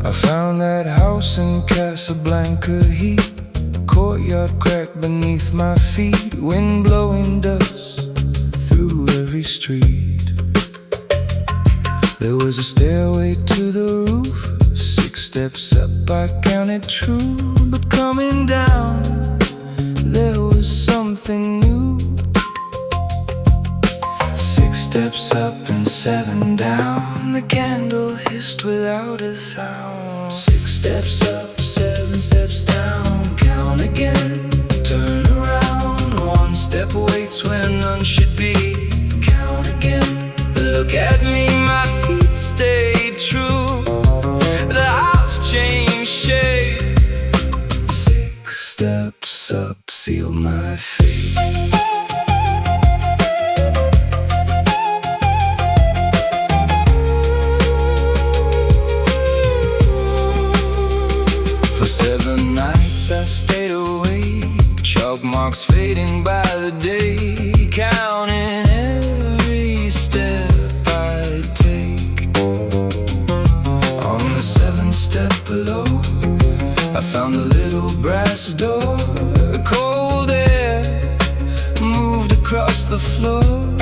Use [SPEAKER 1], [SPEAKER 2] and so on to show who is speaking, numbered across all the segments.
[SPEAKER 1] I found that house in Casablanca heat, courtyard cracked beneath my feet, wind blowing dust through every street. There was a stairway to the roof, 6 steps up I counted true, but coming down there was something new. 6 steps up and 7 down, the candle hissed without a sound. 6 steps up, 7 steps down, count again, turn around. 1 step waits when none should be, count again. Look at me, my feet stayed true, the house changed shape. 6 steps up sealed my fate. For 7 nights I stayed awake, chalk marks fading by the day, counting every step I take. On the 7th step below, I found a little brass door. Cold air moved across the floor.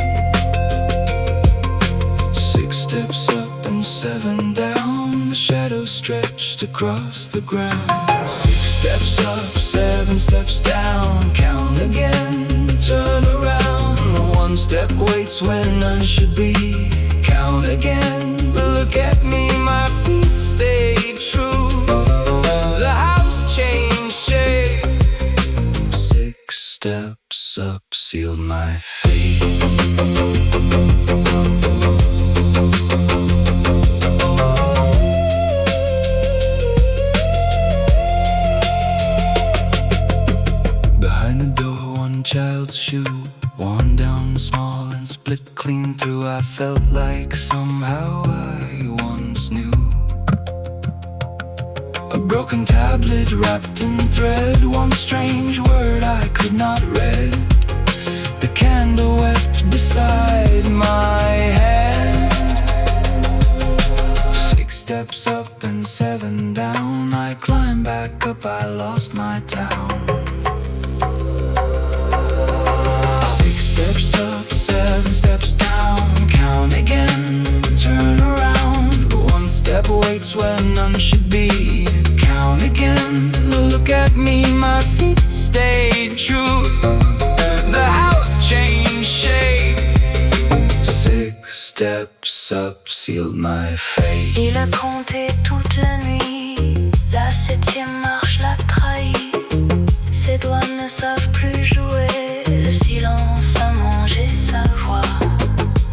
[SPEAKER 1] 6 steps up and 7 down, the shadows stretched across the ground. 6 steps up, 7 steps down, count again, turn around. 1 step waits when none should be, count again. Look at me, my feet stayed true, the house changed shape. 6 steps up sealed my fate. Child's shoe, worn down small and split clean through. I felt like somehow I once knew. A broken tablet wrapped in thread, one strange word I could not read. The candle wept beside my hand. 6 steps up and 7 down, I climbed back up, I lost my town. 6 steps up, 7 steps down, count again, turn around. 1 step waits when none should be, count again. Look at me, my feet stayed true, the house changed shape. 6 steps up sealed my fate.
[SPEAKER 2] Il a compté toute la nuit, la 7e marche l'a trahi. Ses doigts ne savent plus jouer, le silence a mangé sa voix.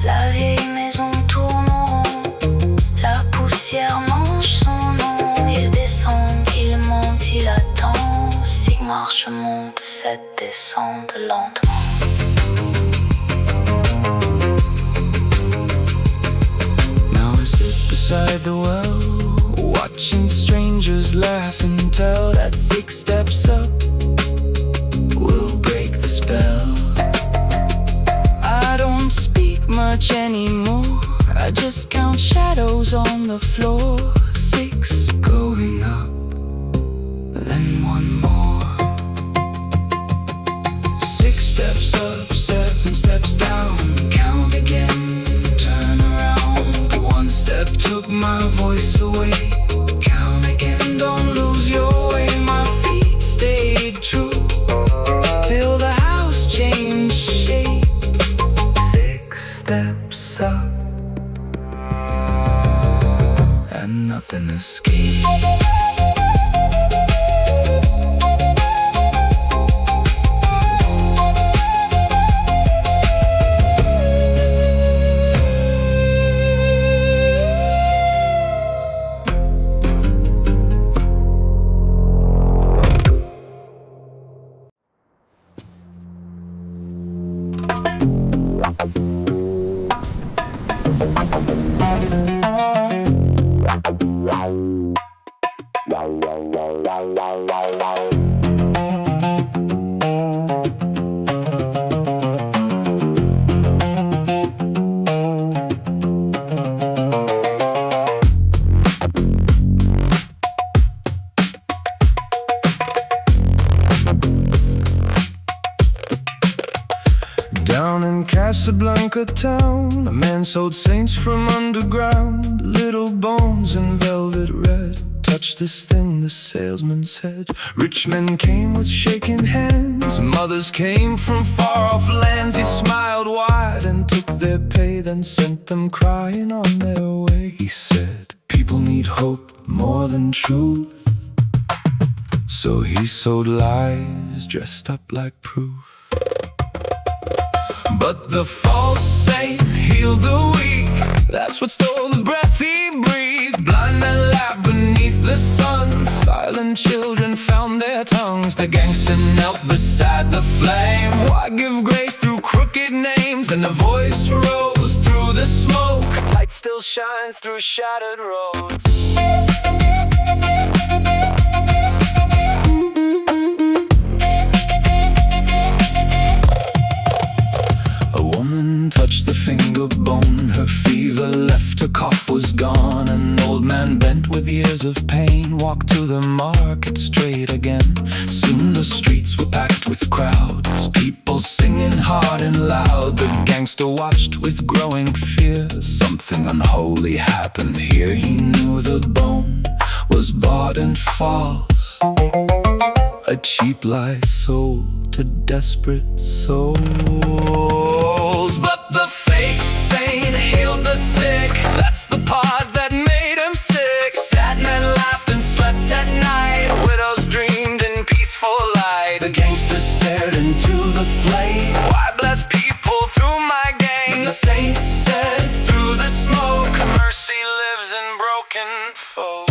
[SPEAKER 2] La vieille maison tourne en rond, la poussière mange son nom. Il descend, il monte, il attend. 6 marches montent, 7 descendent lentement.
[SPEAKER 1] Now I sit beside the well, watching strangers laugh and tell that 6 steps up will break the spell. I don't speak much anymore, I just count shadows on the floor. 6 going up, then 1 more. 6 steps up, 7 steps down, count again, turn around. 1 step took my voice away, count again, don't lose your way. My feet stayed true till the house changed shape. 6 steps up and nothing escaped. Casablanca town, a man sold saints from underground. Little bones in velvet red touched this thing, the salesman said. Rich men came with shaking hands, mothers came from far off lands. He smiled wide and took their pay, then sent them crying on their way. He said, people need hope more than truth, so he sold lies dressed up like proof. But the false saint healed the weak, that's what stole the breath he breathed. Blind men laughed beneath the sun, silent children found their tongues. The gangster knelt beside the flame, why give grace through crooked names? Then a voice rose through the smoke, light still shines through shattered roads. Touched the finger bone, her fever left, her cough was gone. An old man bent with years of pain walked to the market straight again. Soon the streets were packed with crowds, people singing hard and loud. The gangster watched with growing fear, something unholy happened here. He knew the bone was bought and false, a cheap lie sold to desperate souls. But the fake saint healed the sick, that's the part that made him sick. Sad men laughed and slept at night, widows dreamed in peaceful light. The gangster stared into the flame, why bless people through my game? The saint said through the smoke, mercy lives in broken folk.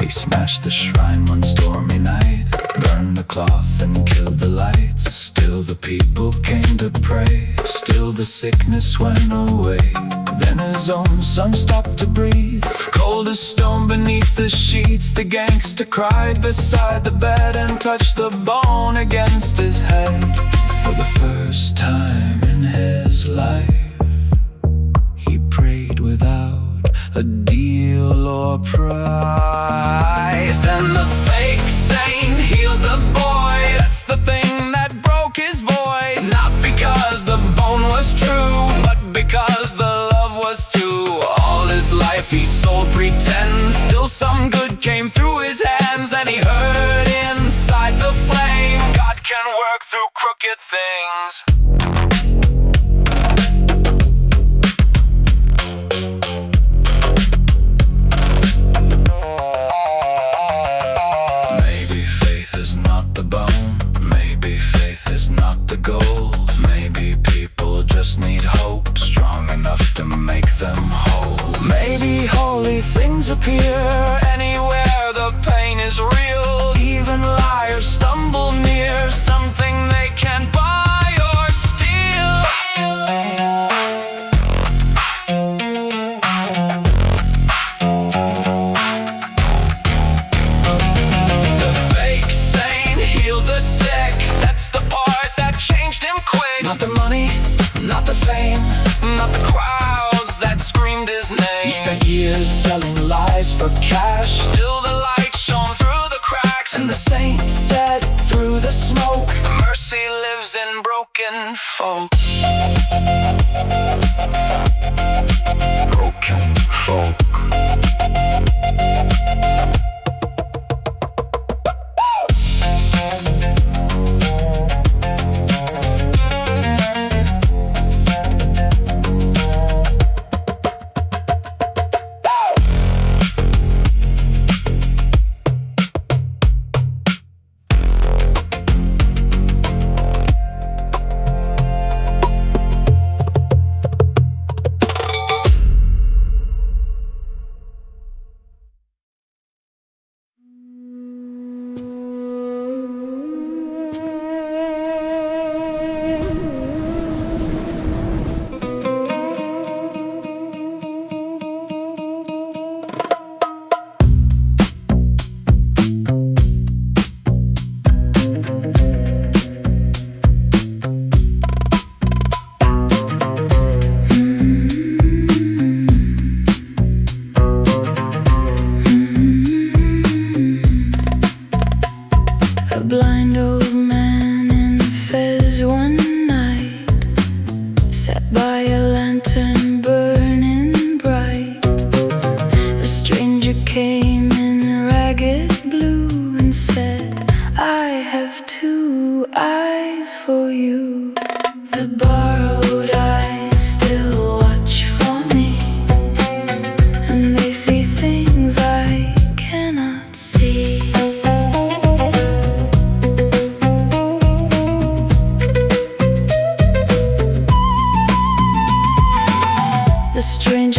[SPEAKER 1] Smashed the shrine one stormy night, burned the cloth and killed the lights. Still the people came to pray, still the sickness went away. Then his own son stopped to breathe, cold as stone beneath the sheets. The gangster cried beside the bed and touched the bone against his head. For the first time in his life, he prayed without a deal or price. And the fake saint healed the boy, that's the thing that broke his voice. Not because the bone was true, but because the love was too. All his life he sold pretend, still some good came through his hands. Then he heard inside the flame, God can work through crooked things. Maybe people just need hope strong enough to make them whole. Maybe holy things appear anywhere the pain is real. Even liars stumble near something they can't buy or steal. The fake saint healed the sick, that's the part that changed him quick. Not the money, not the fame, not the crowds that screamed his name. He spent years selling lies for cash, still the light shone through the cracks. And the saint said through the smoke, mercy lives in broken folk. Broken folk.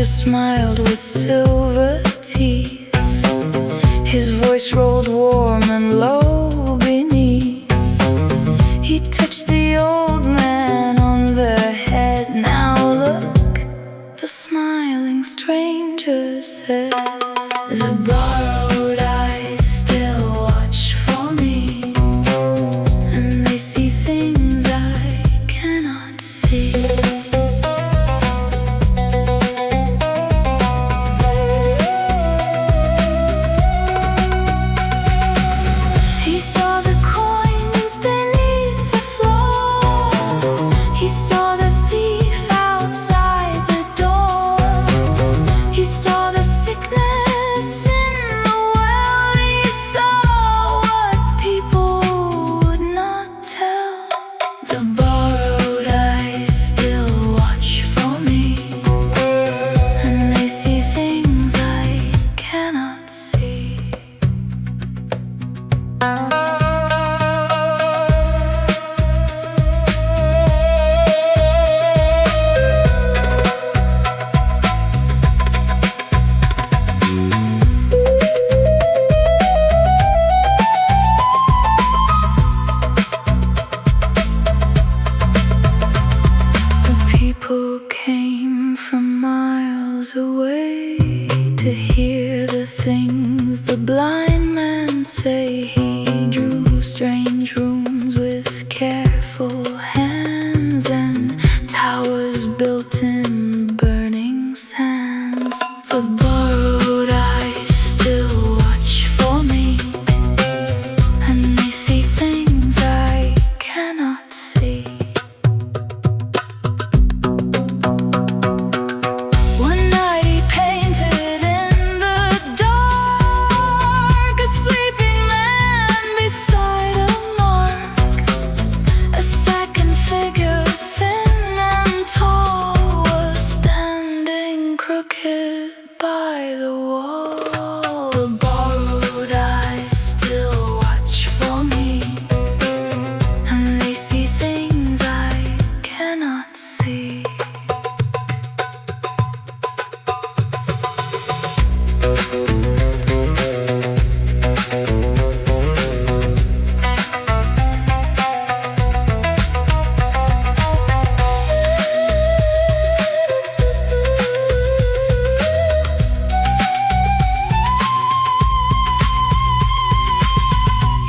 [SPEAKER 2] just smiled with silver teeth. His voice rolled warm and low beneath. He touched the old man on the head. Now look, the smiling stranger said, the borrowed eyes still watch for me, and they see things I cannot see. He saw the coins beneath the floor. He saw the thief outside the door. He saw the sickness in the well. He saw what people would not tell. The borrowed eyes still watch for me, and they see things I cannot see. The people came from miles away to hear the things the blind man say. He drew strange rooms with careful hands and towers built in burning sands. The borrowed eyes still watch for me, and they see things I cannot see. One night he painted in the dark a sleeping man beside a mark. A second figure, thin and tall, was standing crooked by the wall. The borrowed eyes still watch for me, and they see things I cannot see.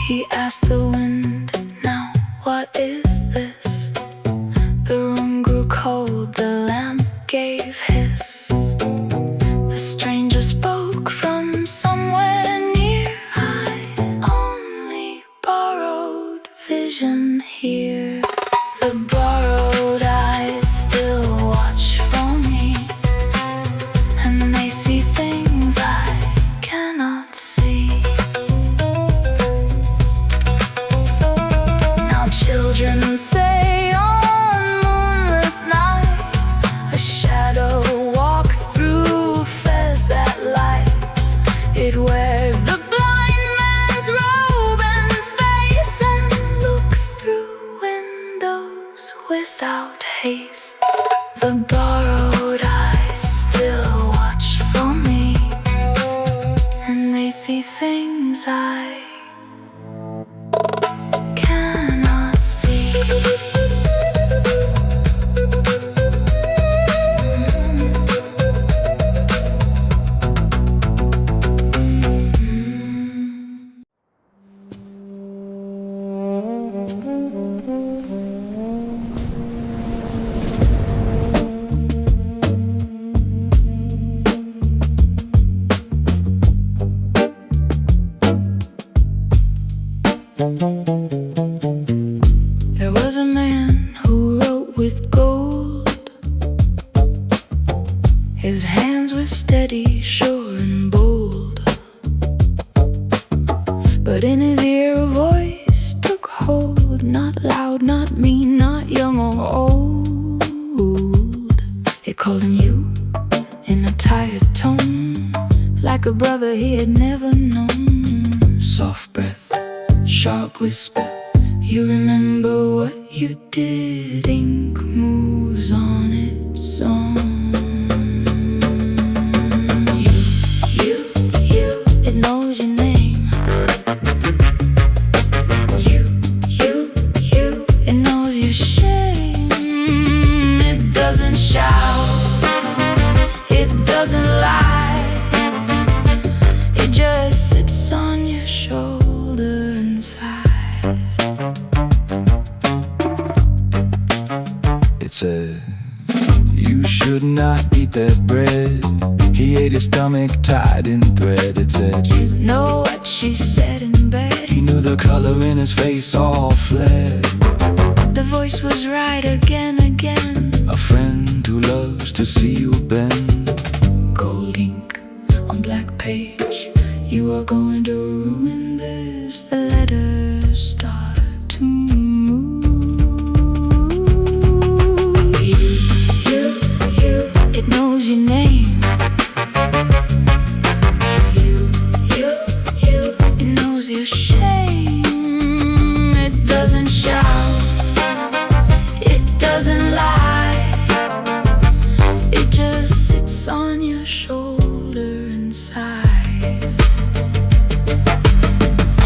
[SPEAKER 2] He asked the wind, now what is this? The room grew cold, the lamp gave hiss. The stranger spoke from somewhere near. I only borrowed vision here. The borrowed eyes still watch for me, and they see things I cannot see. Now children say on moonless nights, a shadow walks through Fez at light. It wears the blind man's robe and face, and looks through windows without haste. The borrowed eyes still watch for me, and they see things I cannot see. There was a man who wrote with gold. His hands were steady, sure and bold. But in his ear a voice took hold. Not loud, not mean, not young or old. It called him you in a tired tone, like a brother he had never known. Soft breath, sharp whisper, you remember what you did. Ink moves on its own.
[SPEAKER 1] It said, you should not eat that bread. He ate his stomach tied in thread. It said,
[SPEAKER 2] you know what she said in bed.
[SPEAKER 1] He knew the color in his face all fled.
[SPEAKER 2] The voice was right again.
[SPEAKER 1] A friend who loves to see you bend.
[SPEAKER 2] Gold ink on black page. You are going to ruin this. The letters start to move. You, it knows your name. You, it knows your shame. It doesn't shout, it doesn't lie. It just sits on your shoulder and sighs.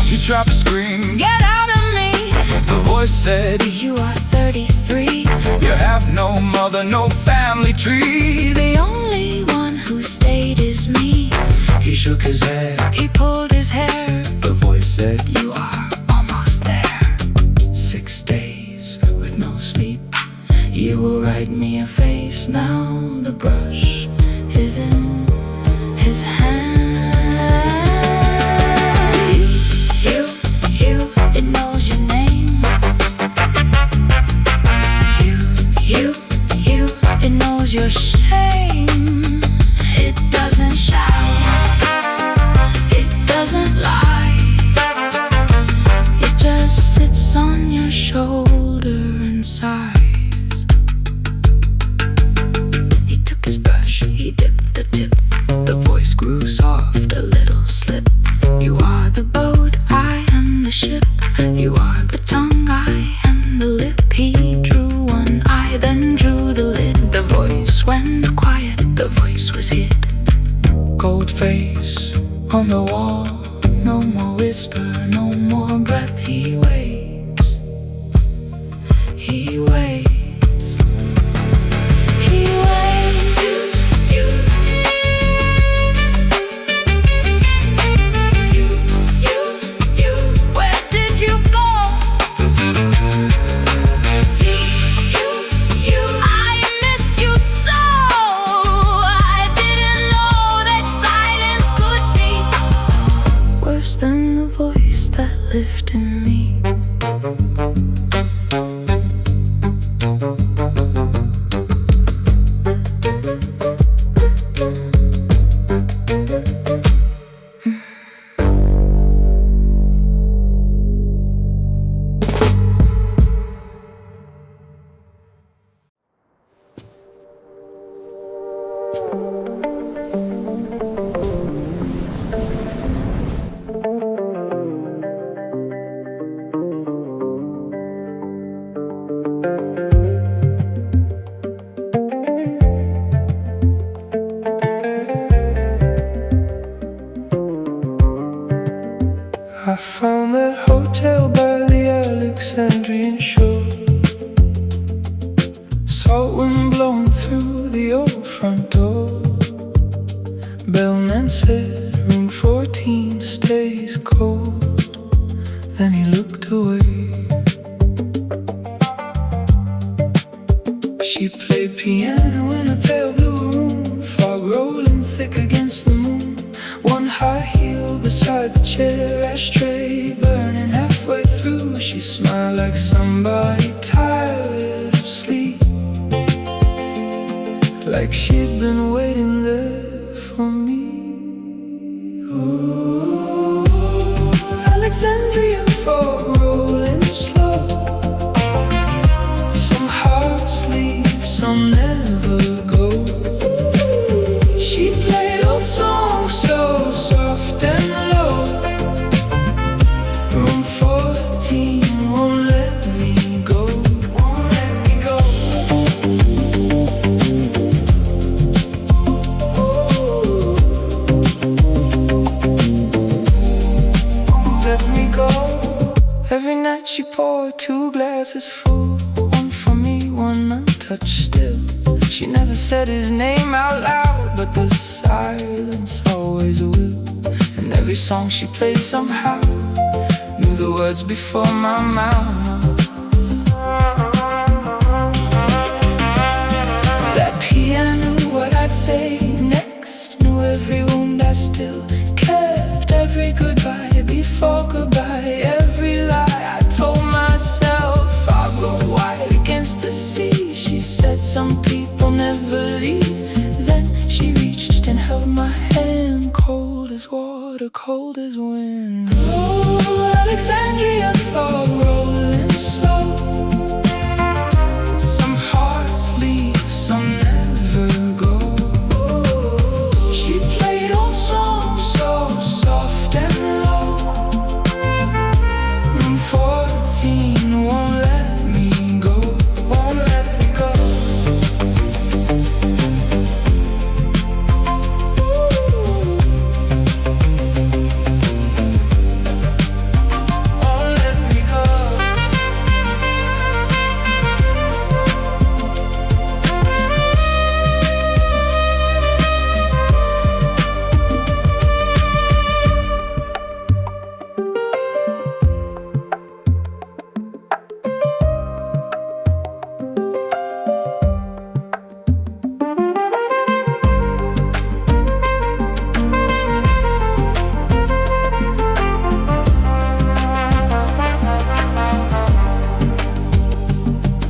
[SPEAKER 1] He dropped a scream,
[SPEAKER 2] Get out of me.
[SPEAKER 1] the voice said,
[SPEAKER 2] You are 33.
[SPEAKER 1] you have no mother, no family tree.
[SPEAKER 2] The only one who stayed is me.
[SPEAKER 1] He shook his head,
[SPEAKER 2] He pulled his hair.
[SPEAKER 1] the voice said,
[SPEAKER 2] You are almost there. 6 days with no sleep. You will write me a face. Now the brush is in his hand. You, it knows your name. You, it knows your shame. It doesn't shout, it doesn't lie. It just sits on your shoulder and sighs. He took his brush, he dipped the tip. The voice grew soft, a little slip. You are the boat, I am the ship. You are the tongue, I am the lip. He drew one eye, then drew the lid. The voice went quiet, the voice was hid.
[SPEAKER 1] cold face on the wall. No more whisper, no more breath. He waits, he waits, he waits.
[SPEAKER 2] Where did you go? I miss you so. I didn't know that silence could be worse than the voice that lived in me.
[SPEAKER 1] I found that hotel by the Alexandrian shore. Salt wind blowing through the old front door. Bellman said, room 14 stays cold. Then he looked away. She played piano in a pale blue room. Fog rolling thick against the moon. One high heel beside the chair. Ashtray burning halfway through. She smiled like somebody tired of sleep, like she'd been waiting there for me. Ooh, Alexandria fog rolling slow. Some hearts leave, some never go. She played old songs so soft and low. Room 14 won't let me go. Won't let me go. Won't let me go. Every night she poured 2 glasses full. One for me, one untouched still. She never said his name out loud, but the silence always will. And every song she played somehow knew the words before my mouth. please. She said some people never leave. Then she reached and held my hand, cold as water, cold as wind. Oh, Alexandria fog rolling slow. Some hearts leave, some never go. She played old songs so soft and low. Room 14 won't let me go, won't let me go. Won't let me go.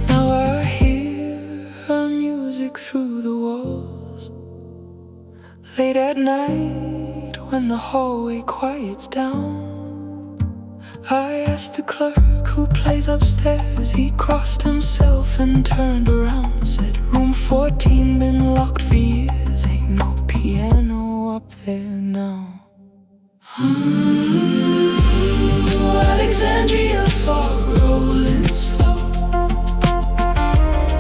[SPEAKER 1] Now I hear her music through the walls. Late at night when the hallway quiets down, I asked the clerk who plays upstairs. He crossed himself and turned around, said room 14 been locked for years. Ain't no piano up there now. Alexandria fog rolling slow.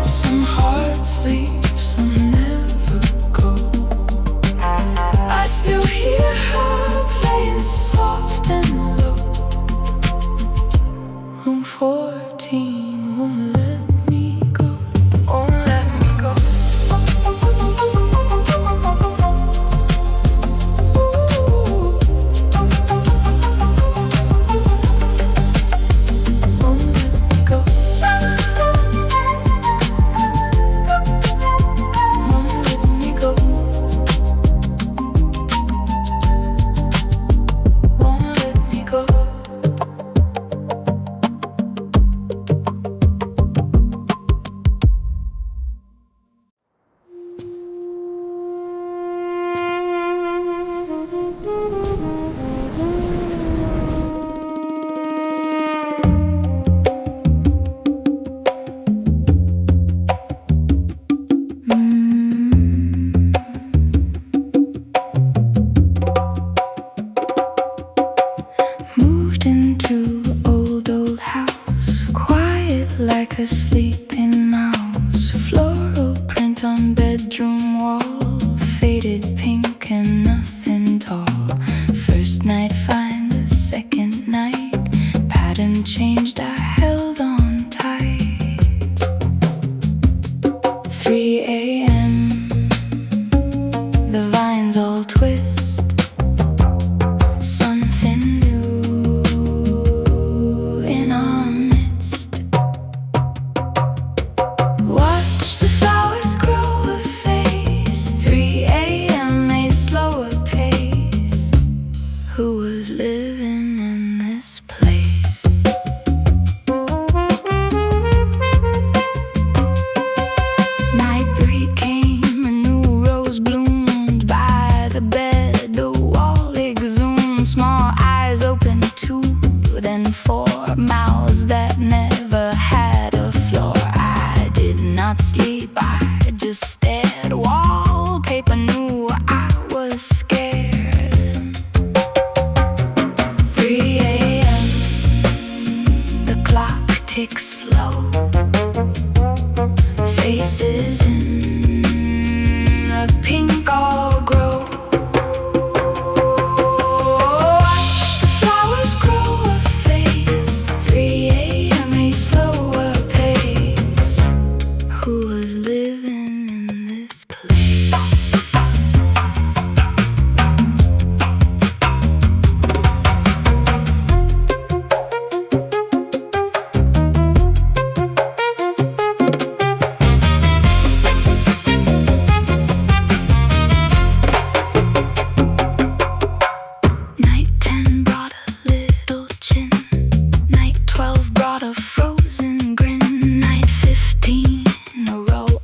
[SPEAKER 1] Some hearts leave, some never go. I still hear her playing soft and low. Room 14 won't let me go, won't let me go. Won't let me go. Won't let me go. Won't let me go. Moved into old house, quiet like a sleeping mouse. Floral print on bedroom wall, faded pink and nothing tall. First night fine, the second night, pattern changed, I held on tight. 3 a.m., the vines all twist. Something new in our midst. Watch the flowers grow apace. 3 a.m., a slower pace. Who was living in this place? Night 3 came, a new rose bloomed by the bed. The wall exhumed, small eyes open 2, then 4, mouths that never had a floor. I did not sleep, I just stared. Wallpaper knew I was scared. 3 a.m., the clock ticks slow. Faces in a pink all grow. Watch the flowers grow apace. 3 a.m., a slower pace. Who was living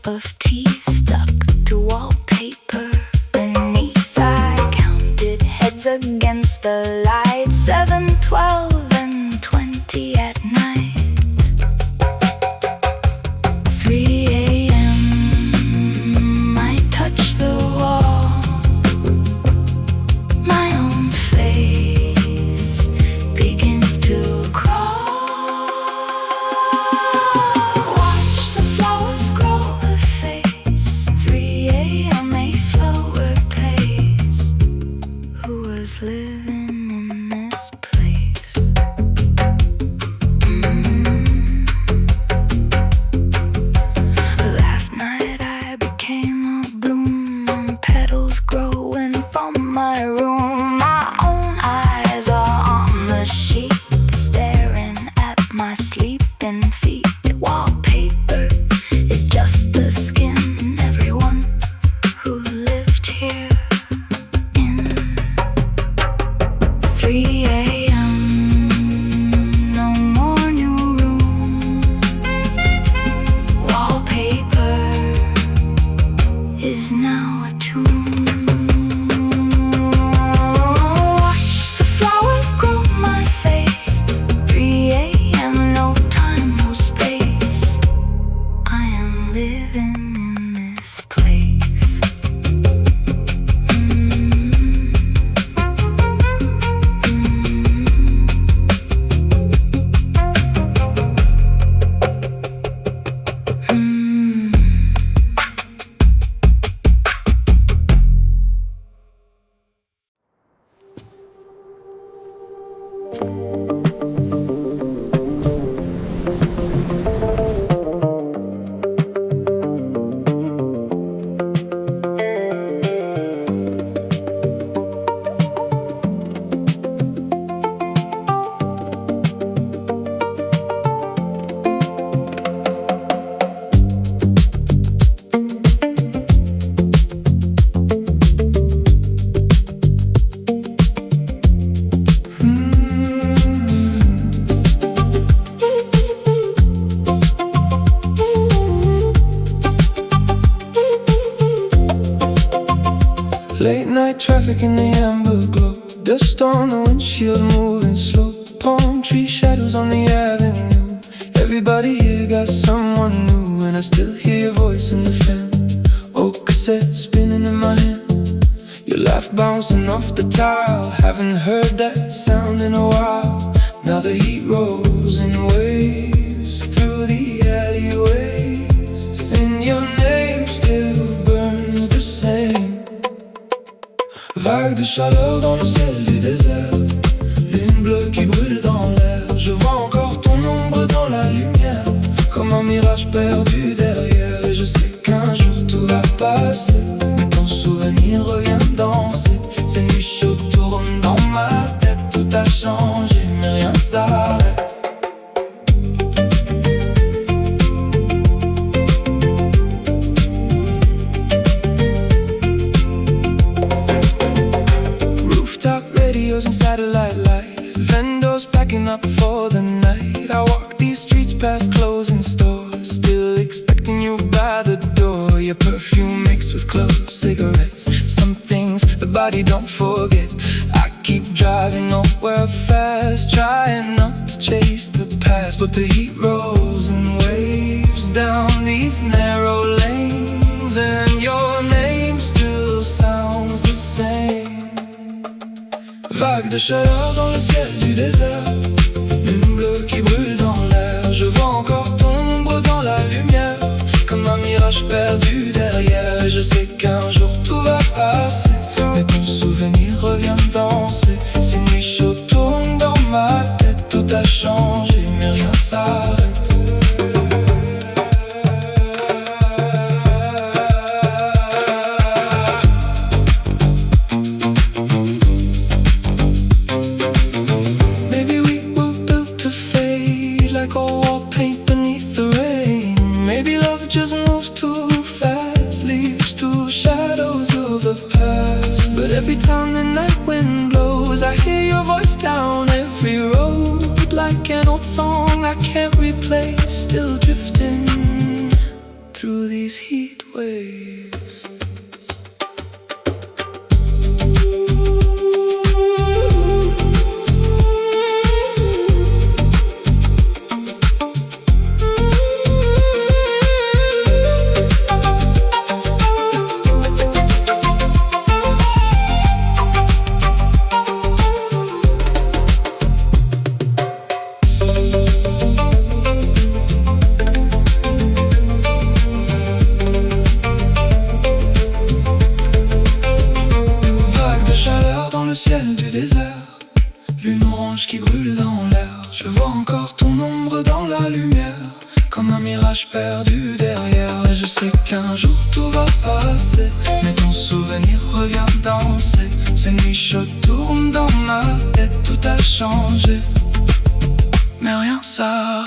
[SPEAKER 2] of teeth stuck to wallpaper beneath. I counted heads against the light, 7, 12, and 20 at night. 3 a.m. I touch the wall. My own face begins to crawl. Watch the flowers grow a face. 3 a.m. a slower pace. Who was living in this place? Last night I became a bloom, petals growing from my room. My own eyes are on the sheet, staring at my sleeping feet. Wallpaper is just the skin everyone who lived here in. 3 a.m. No more new room. Wallpaper is now a tomb. Watch the flowers grow my face. 3 a.m. No time, no space. I am living in this place.
[SPEAKER 1] Late night traffic in the amber glow, dust on the windshield moving slow, palm tree shadows on the avenue. Everybody here got someone new, and I still hear your voice in the fan. Old cassette spinning in my hand, your laugh bouncing off the tile. Haven't heard that sound in a while. Now the heat rolls in waves through the alleyways, and your name still burns the same. Vague de chaleur dans le ciel du désert, lune bleue qui brûle dans l'air. Je vois encore ton ombre dans la lumière, comme un mirage perdu derrière. Et je sais qu'un jour tout va passer, mais ton souvenir revient danser. Ces nuits chaudes tournent dans ma tête, tout a changé mais rien s'arrête. And satellite light, vendors packing up for the night. I walk these streets past closing stores, still expecting you by the door. Your perfume mixed with clove cigarettes, some things the body don't forget. I keep driving nowhere fast, trying not to chase the past, but the heat rolls in waves down these narrow lanes, and your name still sounds the same. Vague de chaleur dans le ciel du désert, lune bleue qui brûle dans l'air. Je vois encore ton ombre dans la lumière, comme un mirage perdu derrière. Et je sais qu'un jour tout va passer, mais ton souvenir revient danser. Ces nuits chaudes tournent dans ma tête, tout a changé mais rien s'arrête. Every time the night wind blows, I hear your voice down every road, like an old song I can't replace, still drifting through these heat waves. Le ciel du désert, lune orange qui brûle dans l'air. Je vois encore ton ombre dans la lumière, comme un mirage perdu derrière. Et je sais qu'un jour tout va passer, mais ton souvenir revient danser. Ces nuits chaudes tournent dans ma tête, tout a changé, mais rien s'arrête.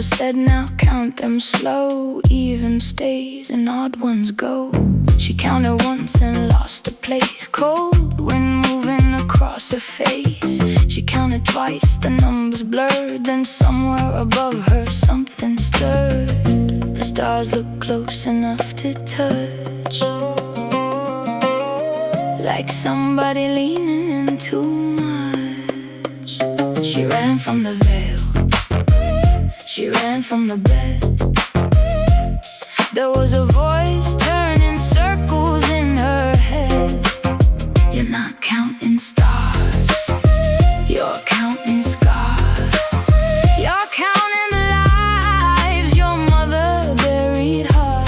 [SPEAKER 2] Said now count them slow, even stays and odd ones go. She counted once and lost her place, cold wind moving across her face. She counted twice, the numbers blurred, then somewhere above her something stirred. The stars looked close enough to touch, like somebody leaning in too much. She ran from the veil, she ran from the bed. There was a voice turning circles in her head. You're not counting stars, you're counting scars. You're counting the lives your mother buried hard.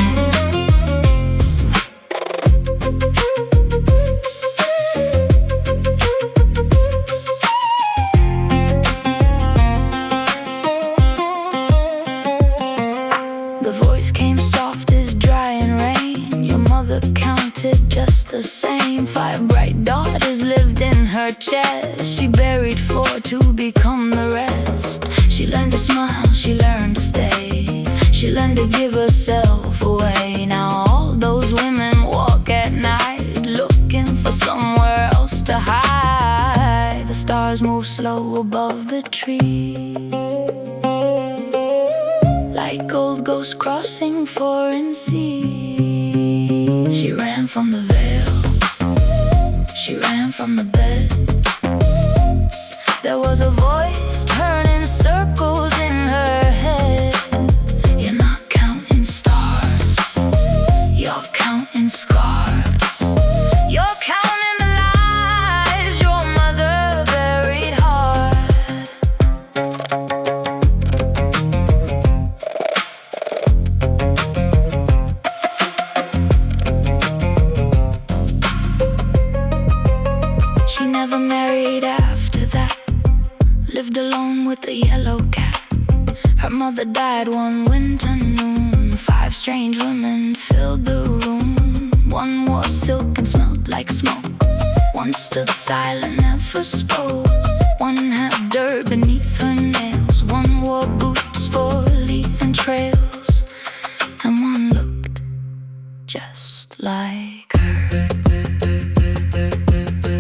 [SPEAKER 2] The voice came soft as drying rain. Your mother counted just the same. 5 bright daughters lived in her chest. She buried 4 to become the rest. She learned to smile, she learned to stay. She learned to give herself away. Now all those women walk at night, looking for somewhere else to hide. The stars move slow above the trees, like old ghosts crossing foreign seas. She ran from the veil, she ran from the bed. There was a voice turning circles in her head. You're not counting stars, you're counting scars. You're counting the lives your mother buried hard. She never married after that, lived alone with a yellow cat. Her mother died one winter noon. 5 strange women filled the room. One wore silk and smelled like smoke. One stood silent, never spoke. One had dirt beneath her nails. One wore boots for leaving trails. And one looked just like her.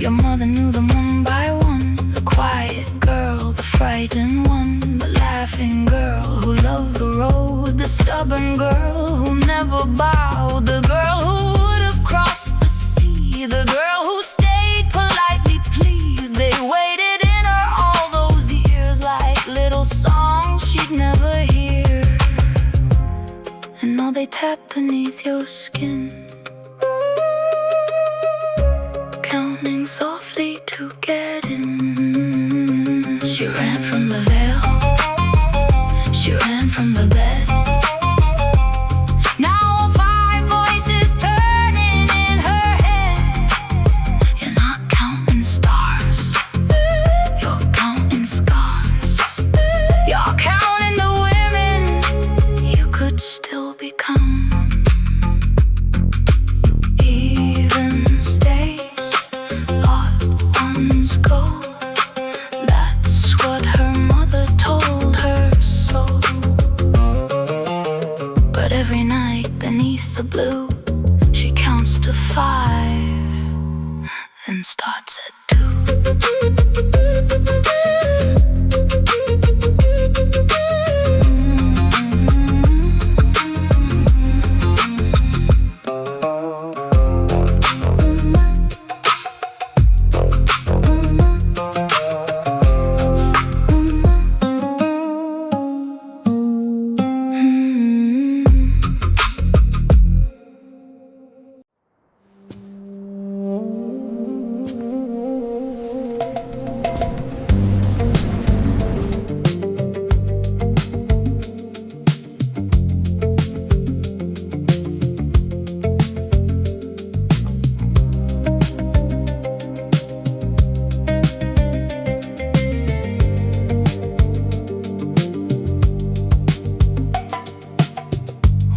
[SPEAKER 2] Your mother knew them one by one. The quiet girl, the frightened one, the laughing girl who loved the road, the stubborn girl who never bowed, the girl who would have crossed the sea, the girl who stayed politely pleased. They waited in her all those years. tap beneath your skin, counting softly to get in. She ran from the veil, she ran from the bed. Now 5 voices turning in her head. You're not counting stars, you're counting scars. You're counting the women you could still become. Even stays, odd ones go. That's what her mother told her so. But every night beneath the blue, she counts to 5 and starts at 2.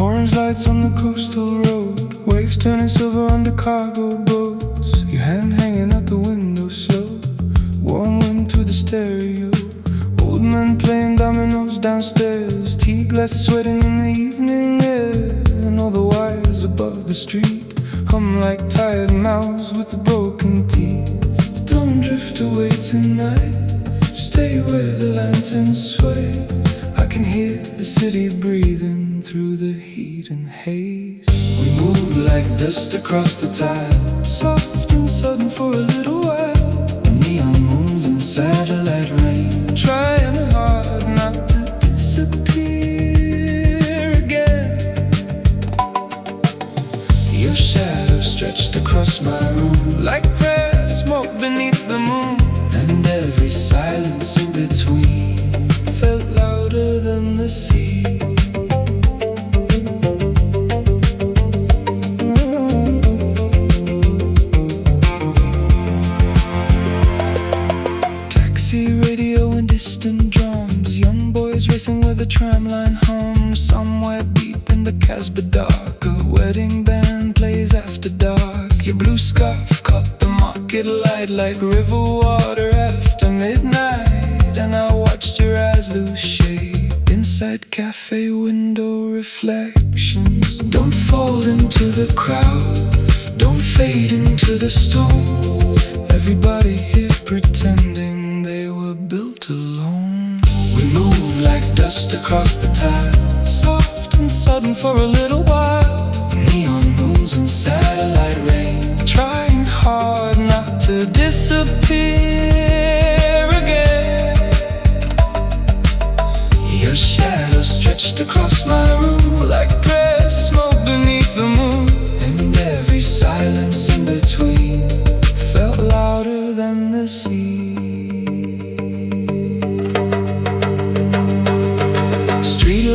[SPEAKER 1] Orange lights on the coastal road, waves turning silver under cargo boats. Your hand hanging out the window slow, warm wind through the stereo. Old men playing dominoes downstairs, tea glasses sweating in the evening air. And all the wires above the street hum like tired mouths with broken teeth. Don't drift away tonight, stay where the lanterns sway. I can hear the city breathing through the heat and haze. We move like dust across the tile, soft and sudden for a little while. Neon moons and satellite rain, trying hard not to disappear again. Your shadow stretched across my room like prayer, smoke beneath the moon. And every silence in between felt louder than the sea. Racing with a tramline hum, somewhere deep in the Casablanca. A wedding band plays after dark. Your blue scarf caught the market light like river water after midnight. And I watched your eyes lose shape inside cafe window reflections. Don't fall into the crowd, don't fade into the storm. Everybody here pretending they were built alone. We move like dust across the tile, soft and sudden for a little while. Neon moons and satellite rain, trying hard not to disappear again. Your shadow stretched across my room like prayer, smoke beneath the moon. And every silence in between felt louder than the sea.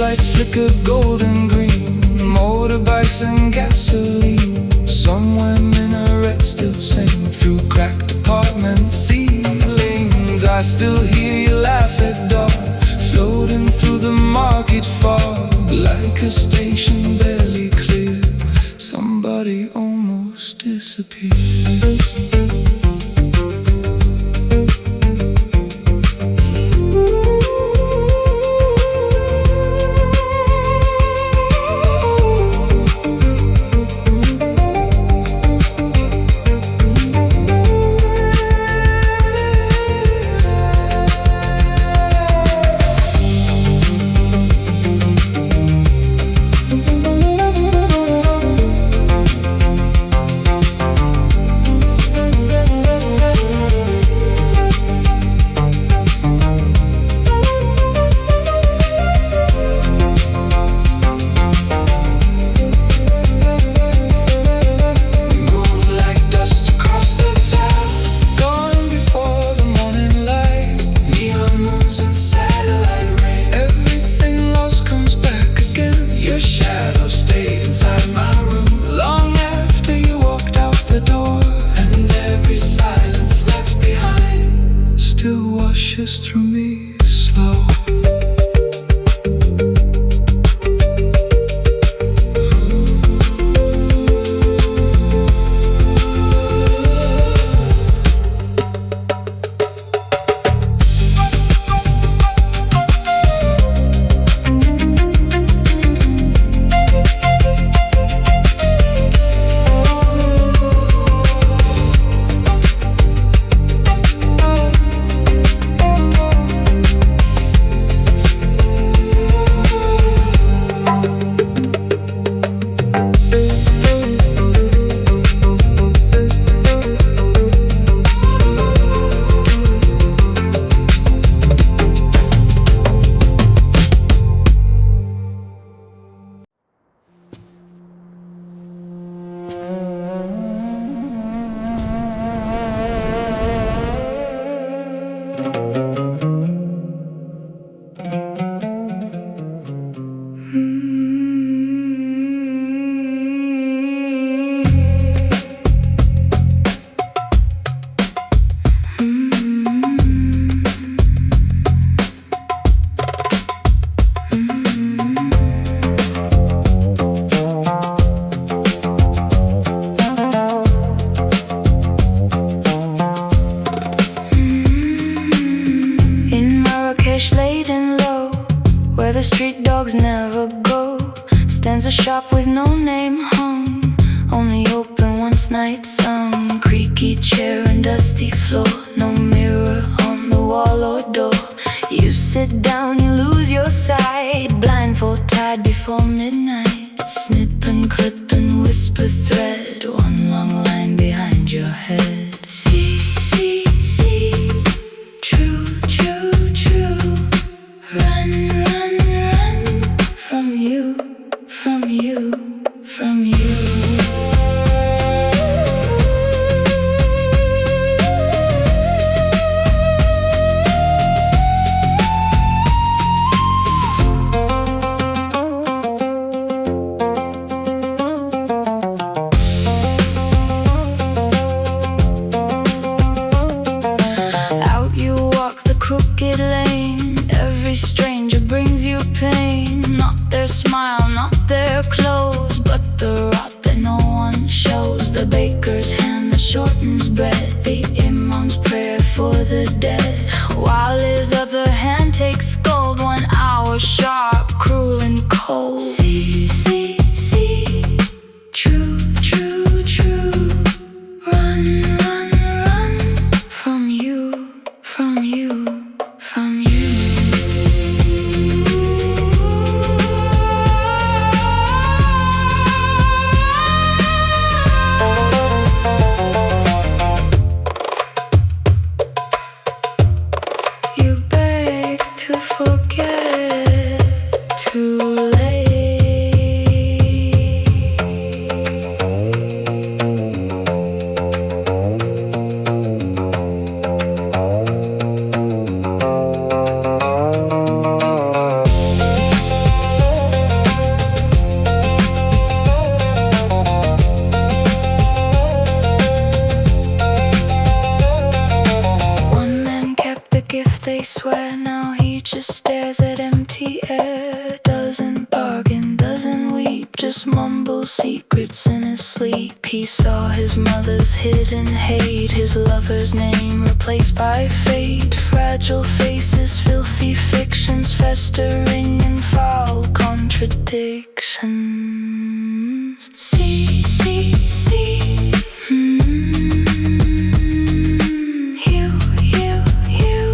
[SPEAKER 1] Lights flicker golden green, motorbikes and gasoline. Somewhere minarets still sing through cracked apartment ceilings. I still hear you laugh at dawn, floating through the market fog like a station barely clear. Somebody almost disappeared.
[SPEAKER 2] street dogs never go. Stands a shop with no name hung, only open once night sun. Creaky chair and dusty floor, no mirror on the wall or door. You sit down, you lose your sight, blindfold tied before midnight. Snip and clip and whisper thread, one long line behind your head. See, see, see, true, true, true. Run, run, run from you, from you, from you. Crooked lane, every stranger brings you pain. Not their smile, not their clothes, but the rot that no one shows. The baker's hand that shortens bread, the imam's prayer for the dead, while his other hand takes scold. 1 hour sharp, cruel and cold. See, see, see, true, true, true. Run, run, run from you, from you, from you. You beg to forget, too late. One man kept the gift, they swear, now he just stares at empty air. Doesn't bargain, doesn't weep, just mumbles secrets in his sleep. He saw his mother's hidden hate, his lover's name replaced by fate. Fragile faces, filthy fictions, festering in foul contradictions. See, see, see. You, you, you.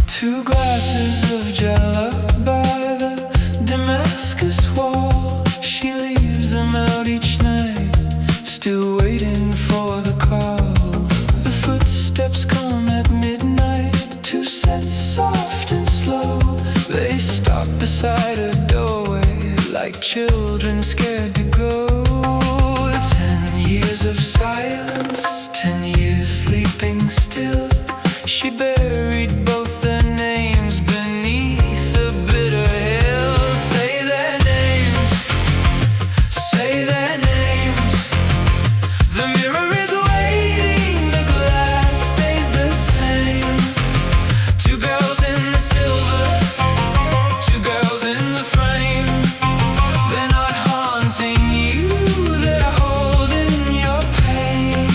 [SPEAKER 1] Two glasses of Jell-O by the Damascus wall. She leaves them out each night, still waiting for the call. The footsteps come at midnight, 2 sets soft and slow. They stop beside her doorway, like children scared to go. 10 years of silence, 10 years sleeping still. She buried both their names beneath a bitter hill. Say their names, say their names. The mirror is waiting, the glass stays the same. 2 girls in the silver, 2 girls in the frame. They're not haunting you, they're holding your pain.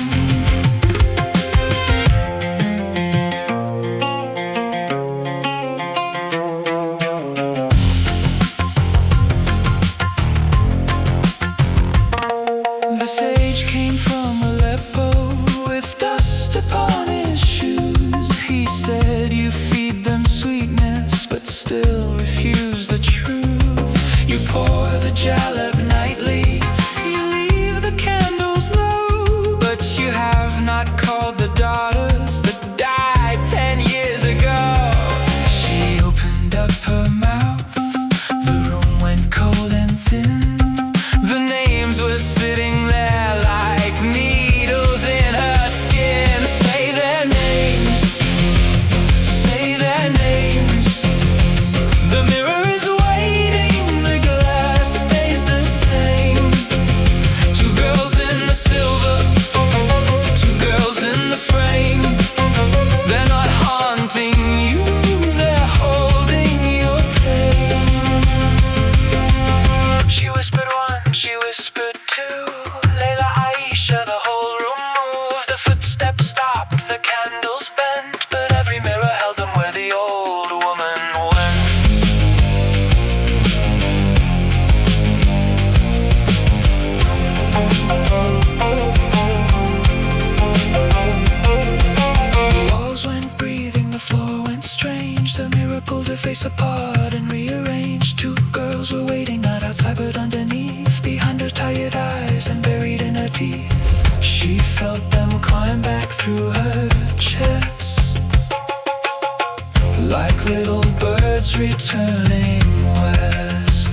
[SPEAKER 1] returning west.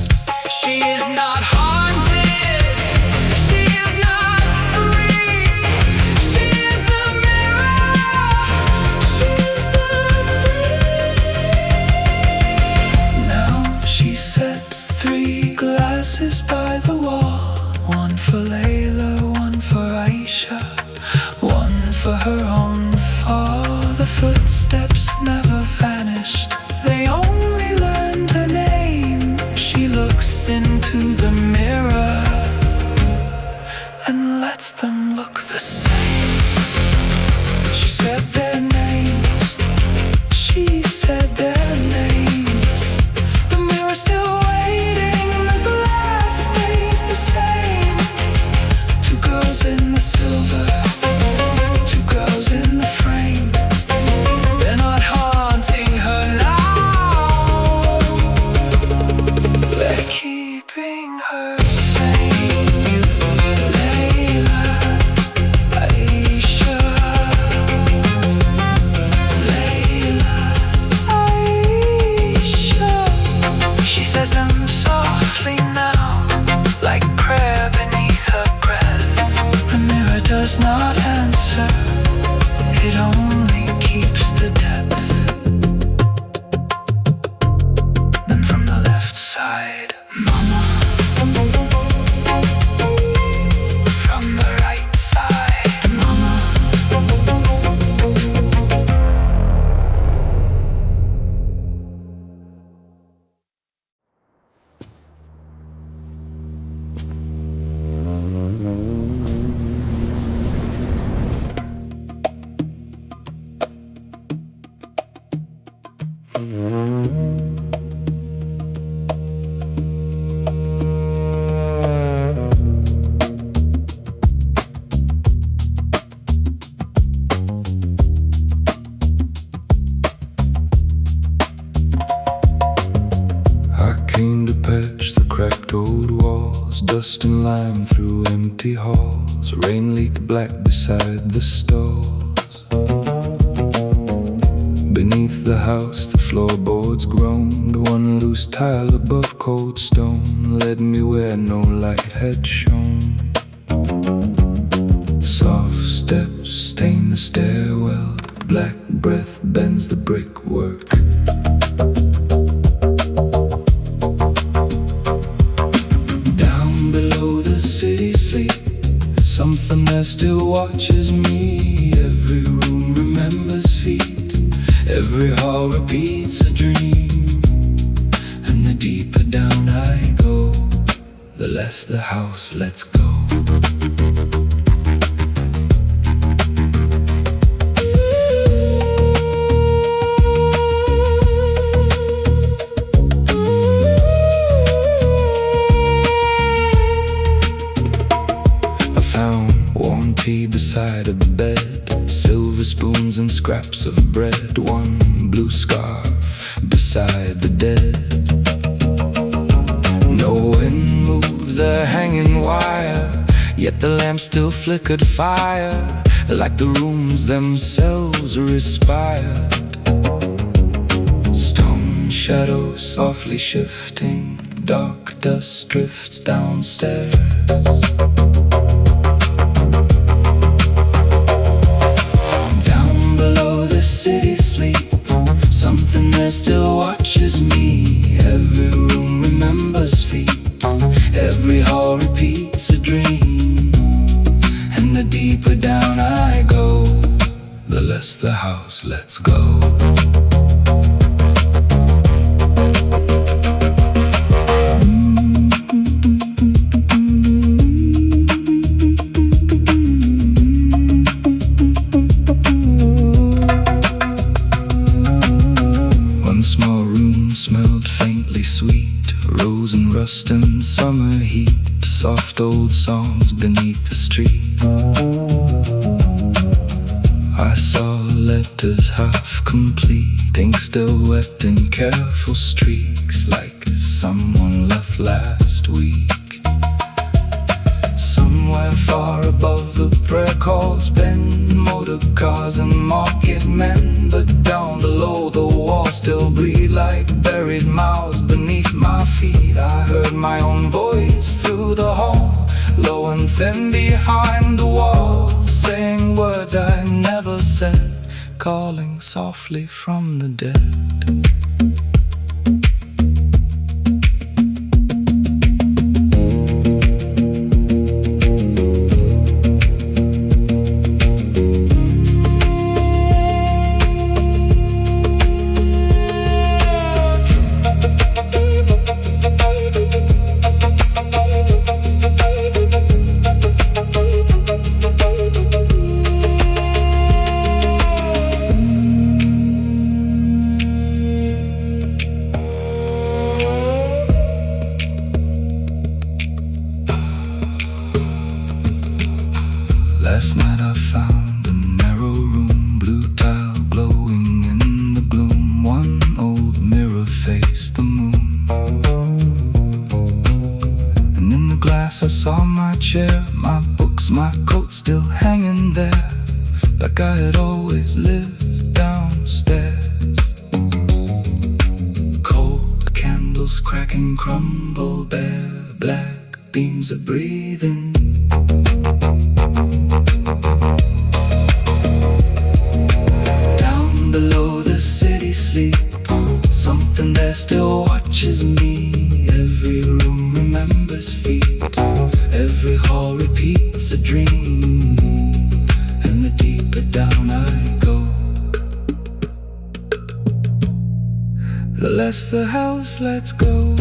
[SPEAKER 1] She is not haunted, she is not free. She is the mirror, she is the free. Now she sets 3 glasses by the wall, one for Layla, one for Aisha, one for her own fall. The footsteps never vanished, they only learned her name. She looks into the mirror and lets them look the same. She said their names, she said their names. The mirror still waiting, the glass stays the same. 2 girls in the silver, 2 girls in the frame. They're not haunting her now, they're keeping her sane. Layla, Aisha, Layla, Aisha. She says them softly now, like prayer beneath her breath. The mirror does not answer, it only keeps the depth. Then from the left side, Mama. From the right side, Mama. I came to patch the cracked old walls, dust and lime through empty halls. Rain leaked black beside the stalls. Beneath the house the floorboards groaned, one loose tile above cold stone led me where no light had shone. Soft steps stain the stairwell, black breath bends the brickwork. Down below the city sleep, something that still watches me. Every room remembers feet, every hall repeats a dream. And the deeper down I go, the less the house lets go. I found warm tea beside a bed, silver spoons and scraps of bread, one blue scarf beside the dead. No wind moved the hanging wire, yet the lamp still flickered fire, like the rooms themselves respired. Stone shadows softly shifting, dark dust drifts downstairs. City sleep, something that still watches me. Every room remembers feet, every hall repeats a dream. And the deeper down I go, the less the house lets go. Smelled faintly sweet, rose and rust and summer heat, soft old songs beneath the street. I saw letters half complete, ink still wet in careful streaks, like someone left last week. Somewhere far above the prayer calls bend motor cars and market men, but down below the wall still breathe like buried mouths beneath my feet. I heard my own voice through the hall, low and thin behind the walls, saying words I never said, calling softly from the dead. Last night I found a narrow room, blue tile glowing in the gloom. One old mirror faced the moon, and in the glass I saw my chair, my books, my coat still hanging there, like I had always lived downstairs. Cold candles cracking crumble bare, black beams are breathing. Sleep, something there still watches me. Every room remembers feet, every hall repeats a dream, and the deeper down I go, the less the house lets go.